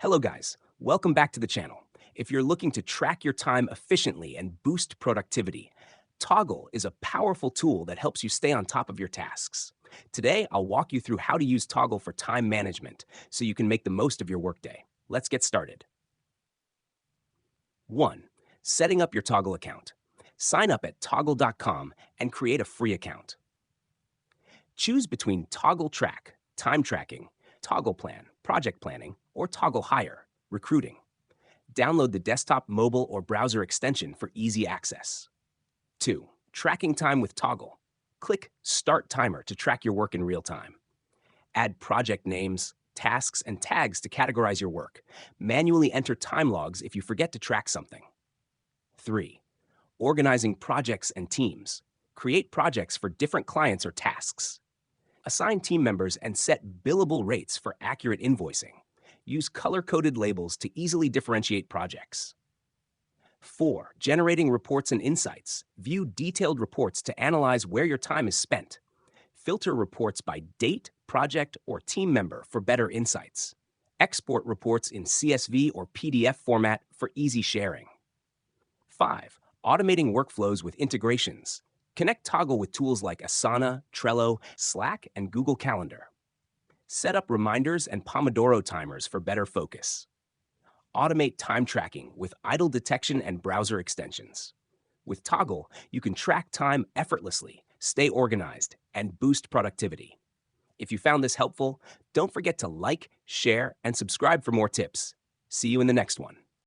Hello guys, welcome back to the channel. If you're looking to track your time efficiently and boost productivity, Toggl is a powerful tool that helps you stay on top of your tasks. Today, I'll walk you through how to use Toggl for time management so you can make the most of your workday. Let's get started. 1. Setting up your Toggl account. Sign up at toggl.com and create a free account. Choose between Toggl Track, time tracking, Toggl Plan, project planning, or Toggl Hire, recruiting. Download the desktop, mobile, or browser extension for easy access. 2. Tracking time with Toggl. Click Start Timer to track your work in real time. Add project names, tasks, and tags to categorize your work. Manually enter time logs if you forget to track something. 3. Organizing projects and teams. Create projects for different clients or tasks. Assign team members and set billable rates for accurate invoicing. Use color-coded labels to easily differentiate projects. 4. Generating reports and insights. View detailed reports to analyze where your time is spent. Filter reports by date, project, or team member for better insights. Export reports in CSV or PDF format for easy sharing. 5. Automating workflows with integrations. Connect Toggl with tools like Asana, Trello, Slack, and Google Calendar. Set up reminders and Pomodoro timers for better focus. Automate time tracking with idle detection and browser extensions. With Toggl, you can track time effortlessly, stay organized, and boost productivity. If you found this helpful, don't forget to like, share, and subscribe for more tips. See you in the next one.